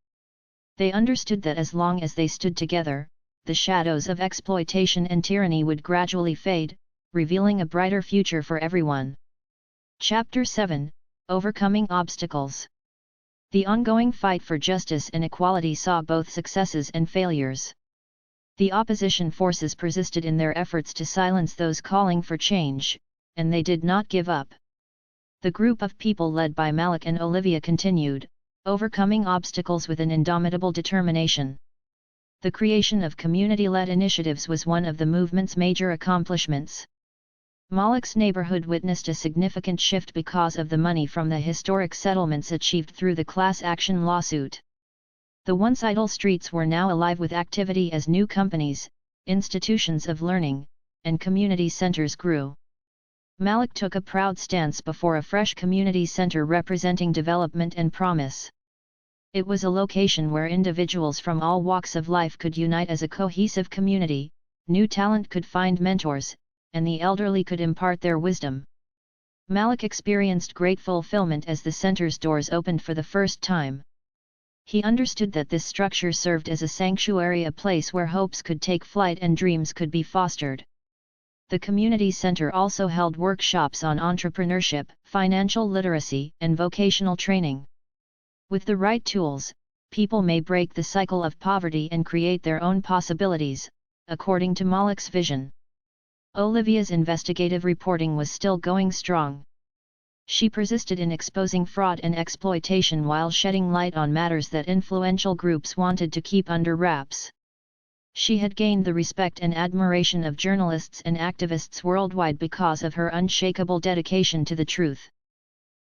S1: They understood that as long as they stood together, the shadows of exploitation and tyranny would gradually fade, revealing a brighter future for everyone. Chapter 7: Overcoming Obstacles. The ongoing fight for justice and equality saw both successes and failures. The opposition forces persisted in their efforts to silence those calling for change, and they did not give up. The group of people led by Malik and Olivia continued, overcoming obstacles with an indomitable determination. The creation of community-led initiatives was one of the movement's major accomplishments. Malik's neighborhood witnessed a significant shift because of the money from the historic settlements achieved through the class action lawsuit. The once idle streets were now alive with activity as new companies, institutions of learning, and community centers grew. Malik took a proud stance before a fresh community center representing development and promise. It was a location where individuals from all walks of life could unite as a cohesive community, new talent could find mentors, and the elderly could impart their wisdom. Malik experienced great fulfillment as the center's doors opened for the first time. He understood that this structure served as a sanctuary, a place where hopes could take flight and dreams could be fostered. The community center also held workshops on entrepreneurship, financial literacy, and vocational training. With the right tools, people may break the cycle of poverty and create their own possibilities, according to Malik's vision. Olivia's investigative reporting was still going strong. She persisted in exposing fraud and exploitation while shedding light on matters that influential groups wanted to keep under wraps. She had gained the respect and admiration of journalists and activists worldwide because of her unshakable dedication to the truth.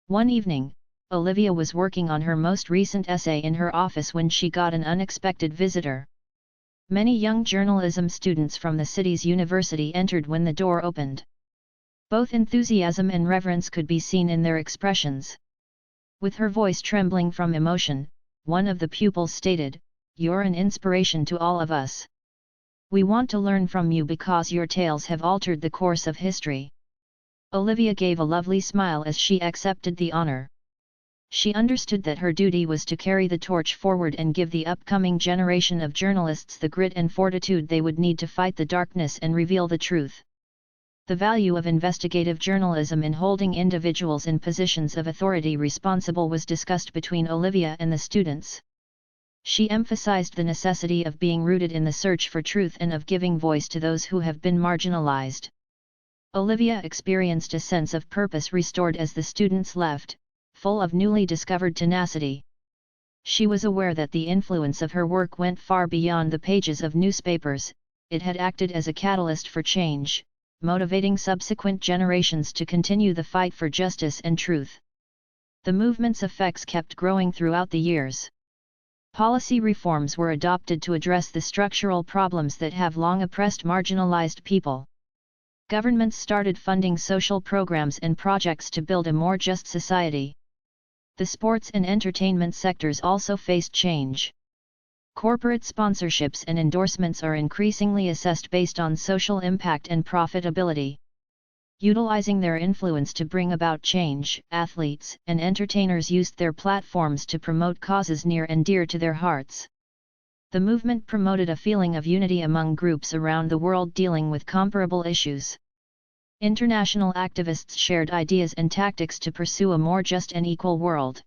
S1: One evening, Olivia was working on her most recent essay in her office when she got an unexpected visitor. Many young journalism students from the city's university entered when the door opened. Both enthusiasm and reverence could be seen in their expressions. With her voice trembling from emotion, one of the pupils stated, "You're an inspiration to all of us. We want to learn from you because your tales have altered the course of history." Olivia gave a lovely smile as she accepted the honor. She understood that her duty was to carry the torch forward and give the upcoming generation of journalists the grit and fortitude they would need to fight the darkness and reveal the truth. The value of investigative journalism in holding individuals in positions of authority responsible was discussed between Olivia and the students. She emphasized the necessity of being rooted in the search for truth and of giving voice to those who have been marginalized. Olivia experienced a sense of purpose restored as the students left, full of newly discovered tenacity. She was aware that the influence of her work went far beyond the pages of newspapers. It had acted as a catalyst for change, motivating subsequent generations to continue the fight for justice and truth. The movement's effects kept growing throughout the years. Policy reforms were adopted to address the structural problems that have long oppressed marginalized people. Governments started funding social programs and projects to build a more just society. The sports and entertainment sectors also faced change. Corporate sponsorships and endorsements are increasingly assessed based on social impact and profitability. Utilizing their influence to bring about change, athletes and entertainers used their platforms to promote causes near and dear to their hearts. The movement promoted a feeling of unity among groups around the world dealing with comparable issues. International activists shared ideas and tactics to pursue a more just and equal world.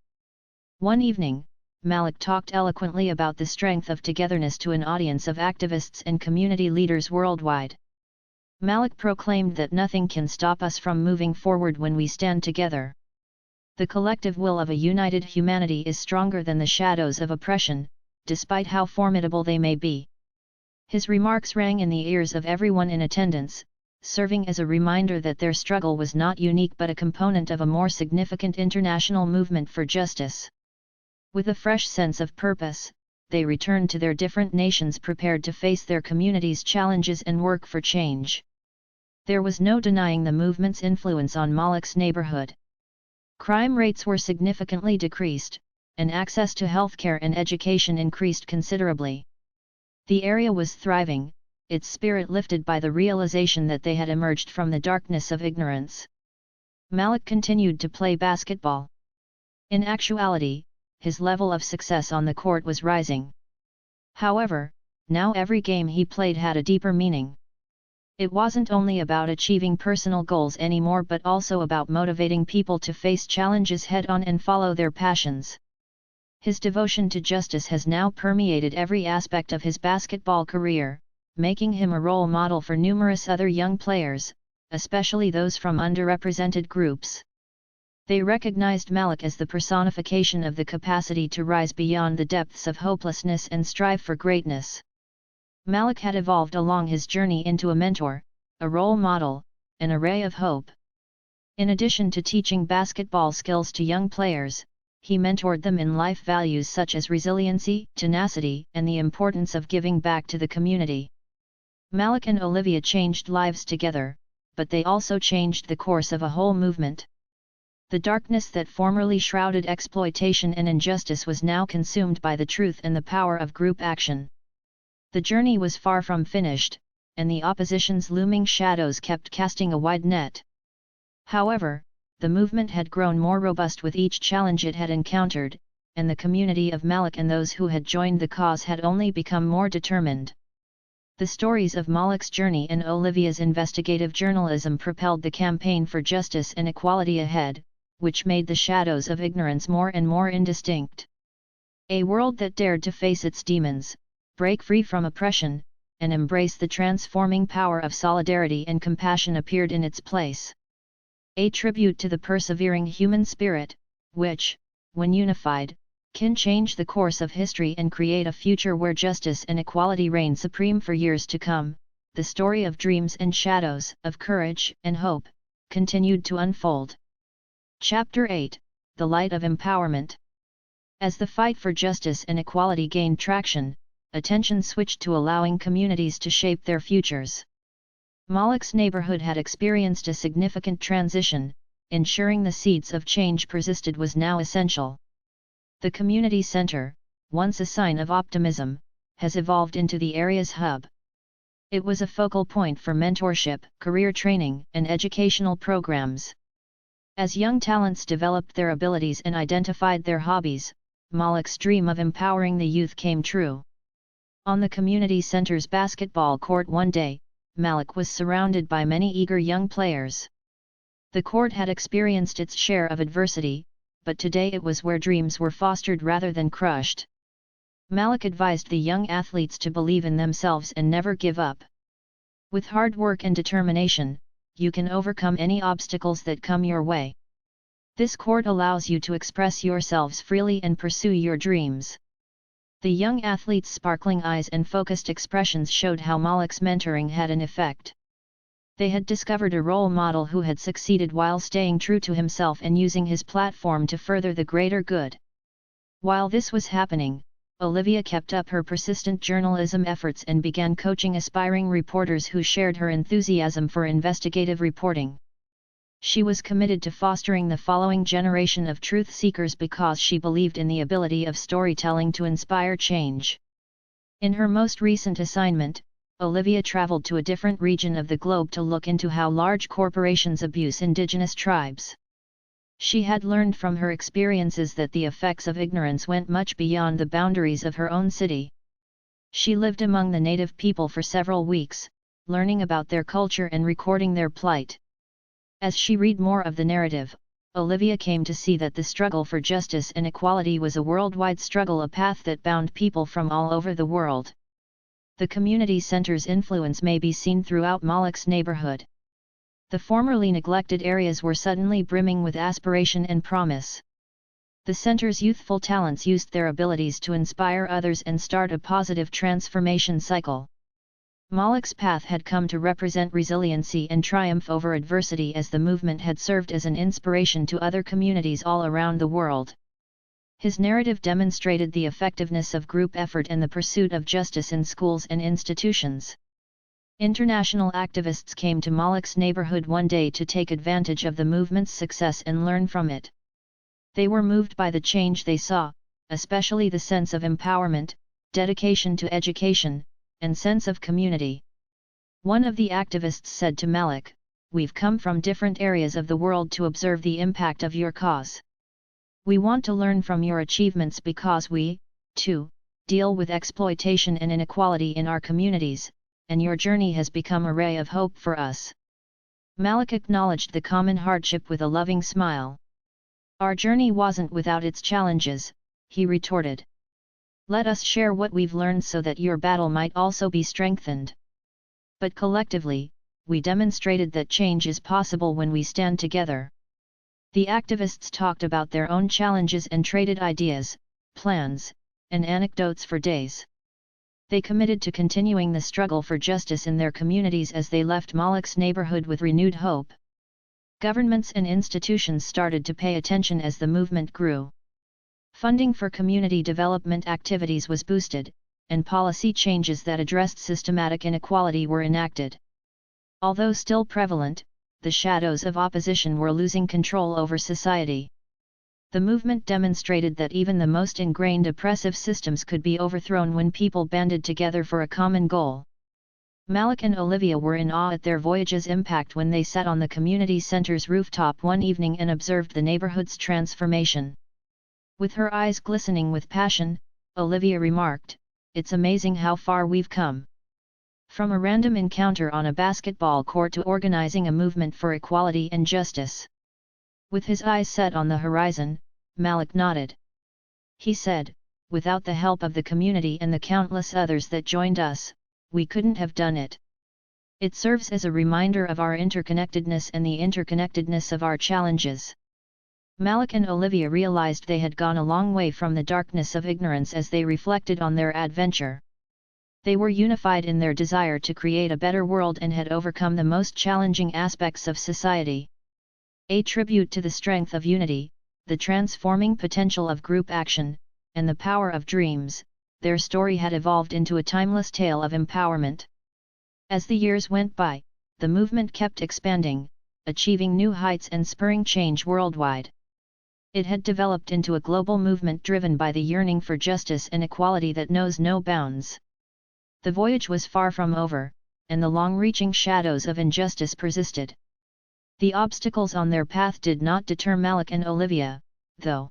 S1: One evening, Malik talked eloquently about the strength of togetherness to an audience of activists and community leaders worldwide. Malik proclaimed that nothing can stop us from moving forward when we stand together. The collective will of a united humanity is stronger than the shadows of oppression, despite how formidable they may be. His remarks rang in the ears of everyone in attendance, serving as a reminder that their struggle was not unique but a component of a more significant international movement for justice. With a fresh sense of purpose, they returned to their different nations prepared to face their communities' challenges and work for change. There was no denying the movement's influence on Malik's neighborhood. Crime rates were significantly decreased, and access to healthcare and education increased considerably. The area was thriving, its spirit lifted by the realization that they had emerged from the darkness of ignorance. Malik continued to play basketball. In actuality, his level of success on the court was rising. However, now every game he played had a deeper meaning. It wasn't only about achieving personal goals anymore but also about motivating people to face challenges head-on and follow their passions. His devotion to justice has now permeated every aspect of his basketball career, making him a role model for numerous other young players, especially those from underrepresented groups. They recognized Malik as the personification of the capacity to rise beyond the depths of hopelessness and strive for greatness. Malik had evolved along his journey into a mentor, a role model, an ray of hope. In addition to teaching basketball skills to young players, he mentored them in life values such as resiliency, tenacity, and the importance of giving back to the community. Malik and Olivia changed lives together, but they also changed the course of a whole movement. The darkness that formerly shrouded exploitation and injustice was now consumed by the truth and the power of group action. The journey was far from finished, and the opposition's looming shadows kept casting a wide net. However, the movement had grown more robust with each challenge it had encountered, and the community of Malik and those who had joined the cause had only become more determined. The stories of Malik's journey and Olivia's investigative journalism propelled the campaign for justice and equality ahead, which made the shadows of ignorance more and more indistinct. A world that dared to face its demons, break free from oppression, and embrace the transforming power of solidarity and compassion appeared in its place. A tribute to the persevering human spirit, which, when unified, can change the course of history and create a future where justice and equality reign supreme for years to come. The story of dreams and shadows, of courage and hope, continued to unfold. Chapter 8: The Light of Empowerment. As the fight for justice and equality gained traction, attention switched to allowing communities to shape their futures. Malik's neighborhood had experienced a significant transition. Ensuring the seeds of change persisted was now essential. The community center, once a sign of optimism, has evolved into the area's hub. It was a focal point for mentorship, career training, and educational programs. As young talents developed their abilities and identified their hobbies, Malik's dream of empowering the youth came true. On the community center's basketball court one day, Malik was surrounded by many eager young players. The court had experienced its share of adversity, but today it was where dreams were fostered rather than crushed. Malik advised the young athletes to believe in themselves and never give up. With hard work and determination, you can overcome any obstacles that come your way. This court allows you to express yourselves freely and pursue your dreams. The young athletes' sparkling eyes and focused expressions showed how Malik's mentoring had an effect. They had discovered a role model who had succeeded while staying true to himself and using his platform to further the greater good. While this was happening, Olivia kept up her persistent journalism efforts and began coaching aspiring reporters who shared her enthusiasm for investigative reporting. She was committed to fostering the following generation of truth seekers because she believed in the ability of storytelling to inspire change. In her most recent assignment, Olivia traveled to a different region of the globe to look into how large corporations abuse indigenous tribes. She had learned from her experiences that the effects of ignorance went much beyond the boundaries of her own city. She lived among the native people for several weeks, learning about their culture and recording their plight. As she read more of the narrative, Olivia came to see that the struggle for justice and equality was a worldwide struggle, a path that bound people from all over the world. The community center's influence may be seen throughout Malik's neighborhood. The formerly neglected areas were suddenly brimming with aspiration and promise. The center's youthful talents used their abilities to inspire others and start a positive transformation cycle. Malik's path had come to represent resiliency and triumph over adversity, as the movement had served as an inspiration to other communities all around the world. His narrative demonstrated the effectiveness of group effort and the pursuit of justice in schools and institutions. International activists came to Malik's neighborhood one day to take advantage of the movement's success and learn from it. They were moved by the change they saw, especially the sense of empowerment, dedication to education, and sense of community. One of the activists said to Malik, "We've come from different areas of the world to observe the impact of your cause. We want to learn from your achievements because we, too, deal with exploitation and inequality in our communities, and your journey has become a ray of hope for us." Malik acknowledged the common hardship with a loving smile. "Our journey wasn't without its challenges," he retorted. "Let us share what we've learned so that your battle might also be strengthened." But collectively, we demonstrated that change is possible when we stand together. The activists talked about their own challenges and traded ideas, plans, and anecdotes for days. They committed to continuing the struggle for justice in their communities as they left Malik's neighborhood with renewed hope. Governments and institutions started to pay attention as the movement grew. Funding for community development activities was boosted, and policy changes that addressed systematic inequality were enacted. Although still prevalent, the shadows of opposition were losing control over society. The movement demonstrated that even the most ingrained oppressive systems could be overthrown when people banded together for a common goal. Malik and Olivia were in awe at their voyage's impact when they sat on the community center's rooftop one evening and observed the neighborhood's transformation. With her eyes glistening with passion, Olivia remarked, "It's amazing how far we've come. From a random encounter on a basketball court to organizing a movement for equality and justice." With his eyes set on the horizon, Malik nodded. He said, "Without the help of the community and the countless others that joined us, we couldn't have done it. It serves as a reminder of our interconnectedness and the interconnectedness of our challenges." Malik and Olivia realized they had gone a long way from the darkness of ignorance as they reflected on their adventure. They were unified in their desire to create a better world and had overcome the most challenging aspects of society. A tribute to the strength of unity, the transforming potential of group action, and the power of dreams, their story had evolved into a timeless tale of empowerment. As the years went by, the movement kept expanding, achieving new heights and spurring change worldwide. It had developed into a global movement driven by the yearning for justice and equality that knows no bounds. The voyage was far from over, and the long-reaching shadows of injustice persisted. The obstacles on their path did not deter Malik and Olivia, though.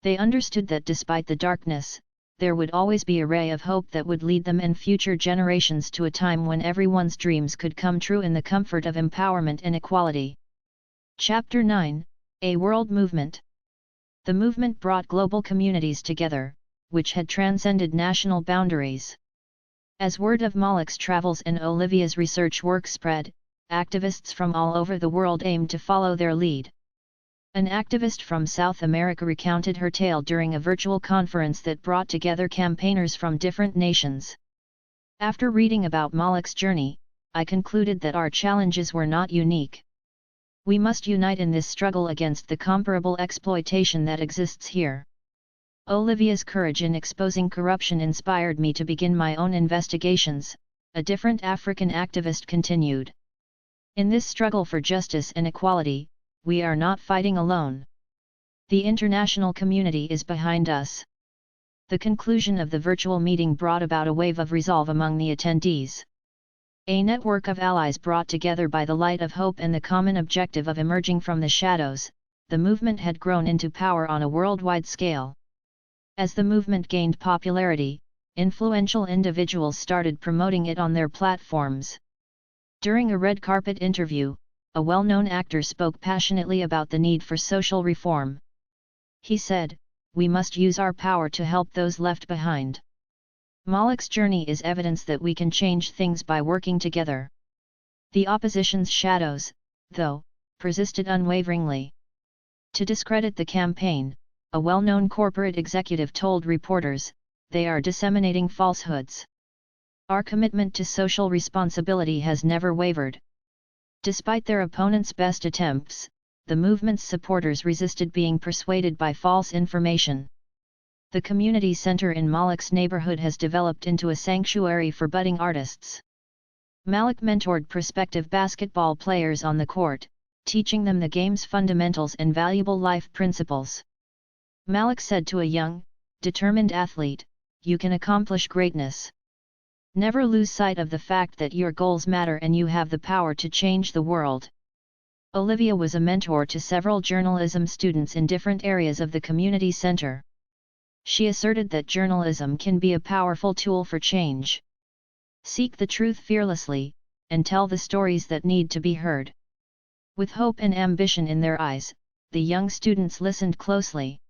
S1: They understood that despite the darkness, there would always be a ray of hope that would lead them and future generations to a time when everyone's dreams could come true in the comfort of empowerment and equality. Chapter 9: A World Movement. The movement brought global communities together, which had transcended national boundaries. As word of Malik's travels and Olivia's research work spread, activists from all over the world aimed to follow their lead. An activist from South America recounted her tale during a virtual conference that brought together campaigners from different nations. "After reading about Malik's journey, I concluded that our challenges were not unique. We must unite in this struggle against the comparable exploitation that exists here." Olivia's courage in exposing corruption inspired me to begin my own investigations, a different African activist continued. "In this struggle for justice and equality, we are not fighting alone. The international community is behind us." The conclusion of the virtual meeting brought about a wave of resolve among the attendees. A network of allies brought together by the light of hope and the common objective of emerging from the shadows, the movement had grown into power on a worldwide scale. As the movement gained popularity, influential individuals started promoting it on their platforms. During a red carpet interview, a well-known actor spoke passionately about the need for social reform. He said, "We must use our power to help those left behind. Malik's journey is evidence that we can change things by working together." The opposition's shadows, though, persisted unwaveringly. To discredit the campaign, a well-known corporate executive told reporters, "They are disseminating falsehoods. Our commitment to social responsibility has never wavered." Despite their opponents' best attempts, the movement's supporters resisted being persuaded by false information. The community center in Malik's neighborhood has developed into a sanctuary for budding artists. Malik mentored prospective basketball players on the court, teaching them the game's fundamentals and valuable life principles. Malik said to a young, determined athlete, "You can accomplish greatness. Never lose sight of the fact that your goals matter and you have the power to change the world." Olivia was a mentor to several journalism students in different areas of the community center. She asserted that journalism can be a powerful tool for change. Seek the truth fearlessly, and tell the stories that need to be heard. With hope and ambition in their eyes, the young students listened closely.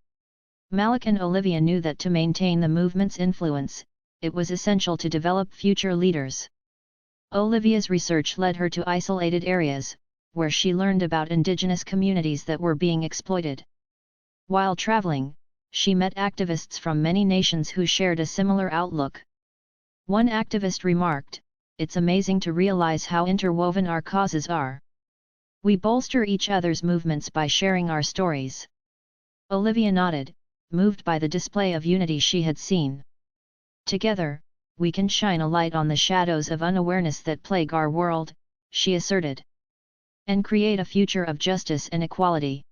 S1: Malik and Olivia knew that to maintain the movement's influence, it was essential to develop future leaders. Olivia's research led her to isolated areas, where she learned about indigenous communities that were being exploited. While traveling, she met activists from many nations who shared a similar outlook. One activist remarked, "It's amazing to realize how interwoven our causes are. We bolster each other's movements by sharing our stories." Olivia nodded, moved by the display of unity she had seen. "Together, we can shine a light on the shadows of unawareness that plague our world," she asserted. "And create a future of justice and equality."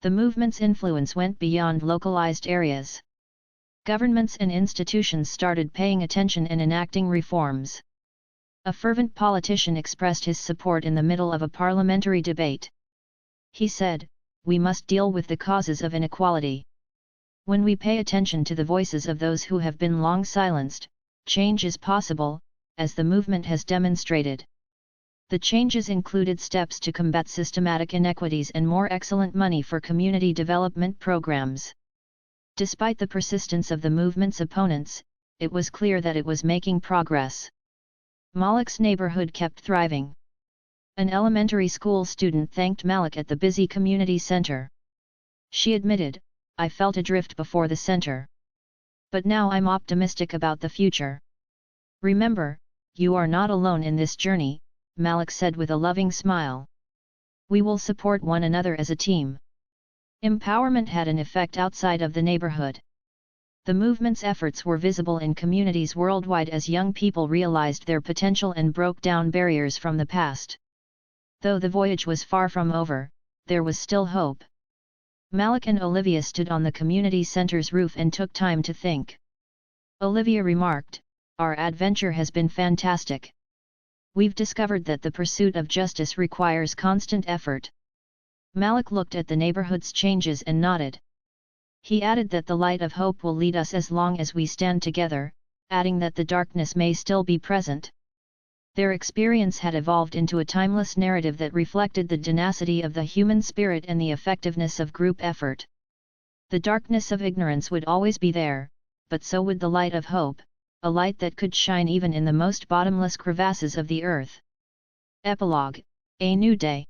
S1: The movement's influence went beyond localized areas. Governments and institutions started paying attention and enacting reforms. A fervent politician expressed his support in the middle of a parliamentary debate. He said, "We must deal with the causes of inequality. When we pay attention to the voices of those who have been long silenced, change is possible, as the movement has demonstrated." The changes included steps to combat systematic inequities and more excellent money for community development programs. Despite the persistence of the movement's opponents, it was clear that it was making progress. Malik's neighborhood kept thriving. An elementary school student thanked Malik at the busy community center. She admitted, "I felt adrift before the center. But now I'm optimistic about the future." "Remember, you are not alone in this journey," Malik said with a loving smile. "We will support one another as a team." Empowerment had an effect outside of the neighborhood. The movement's efforts were visible in communities worldwide as young people realized their potential and broke down barriers from the past. Though the voyage was far from over, there was still hope. Malik and Olivia stood on the community center's roof and took time to think. Olivia remarked, "Our adventure has been fantastic. We've discovered that the pursuit of justice requires constant effort." Malik looked at the neighborhood's changes and nodded. He added that the light of hope will lead us as long as we stand together, adding that the darkness may still be present. Their experience had evolved into a timeless narrative that reflected the tenacity of the human spirit and the effectiveness of group effort. The darkness of ignorance would always be there, but so would the light of hope, a light that could shine even in the most bottomless crevasses of the earth. Epilogue: A New Day.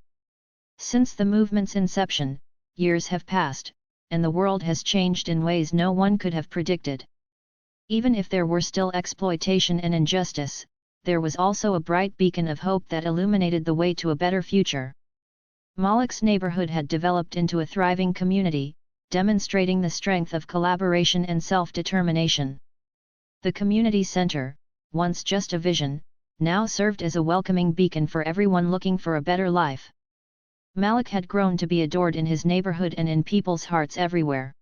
S1: Since the movement's inception, years have passed, and the world has changed in ways no one could have predicted. Even if there were still exploitation and injustice, there was also a bright beacon of hope that illuminated the way to a better future. Malik's neighborhood had developed into a thriving community, demonstrating the strength of collaboration and self-determination. The community center, once just a vision, now served as a welcoming beacon for everyone looking for a better life. Malik had grown to be adored in his neighborhood and in people's hearts everywhere.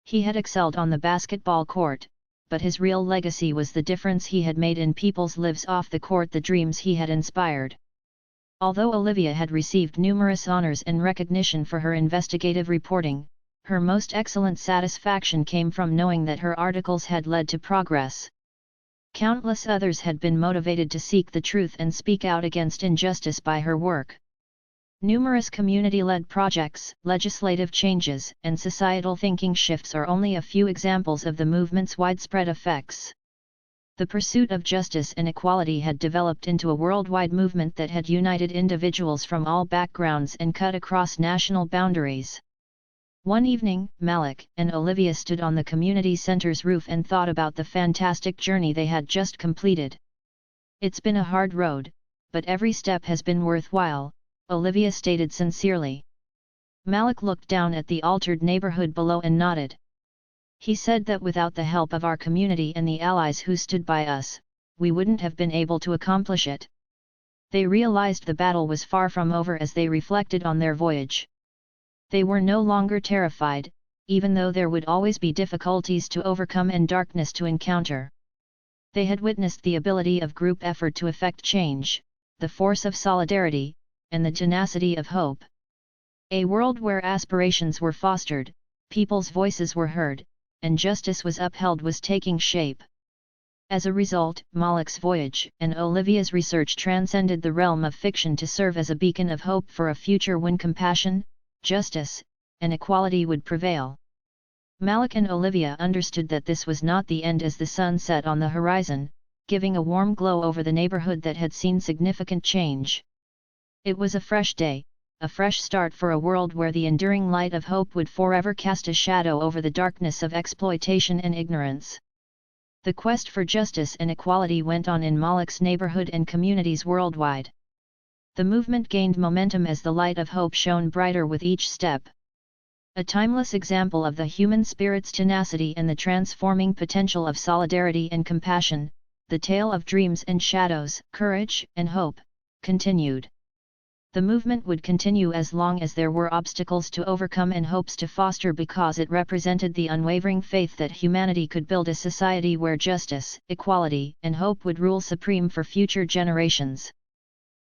S1: He had excelled on the basketball court, but his real legacy was the difference he had made in people's lives off the court, the dreams he had inspired. Although Olivia had received numerous honors and recognition for her investigative reporting, her most excellent satisfaction came from knowing that her articles had led to progress. Countless others had been motivated to seek the truth and speak out against injustice by her work. Numerous community-led projects, legislative changes, and societal thinking shifts are only a few examples of the movement's widespread effects. The pursuit of justice and equality had developed into a worldwide movement that had united individuals from all backgrounds and cut across national boundaries. One evening, Malik and Olivia stood on the community center's roof and thought about the fantastic journey they had just completed. "It's been a hard road, but every step has been worthwhile," Olivia stated sincerely. Malik looked down at the altered neighborhood below and nodded. He said that without the help of our community and the allies who stood by us, we wouldn't have been able to accomplish it. They realized the battle was far from over as they reflected on their voyage. They were no longer terrified, even though there would always be difficulties to overcome and darkness to encounter. They had witnessed the ability of group effort to effect change, the force of solidarity, and the tenacity of hope. A world where aspirations were fostered, people's voices were heard, and justice was upheld was taking shape. As a result, Malik's voyage and Olivia's research transcended the realm of fiction to serve as a beacon of hope for a future when compassion, justice, and equality would prevail. Malik and Olivia understood that this was not the end as the sun set on the horizon, giving a warm glow over the neighborhood that had seen significant change. It was a fresh day, a fresh start for a world where the enduring light of hope would forever cast a shadow over the darkness of exploitation and ignorance. The quest for justice and equality went on in Malik's neighborhood and communities worldwide. The movement gained momentum as the light of hope shone brighter with each step. A timeless example of the human spirit's tenacity and the transforming potential of solidarity and compassion, the tale of dreams and shadows, courage and hope, continued. The movement would continue as long as there were obstacles to overcome and hopes to foster, because it represented the unwavering faith that humanity could build a society where justice, equality, and hope would rule supreme for future generations.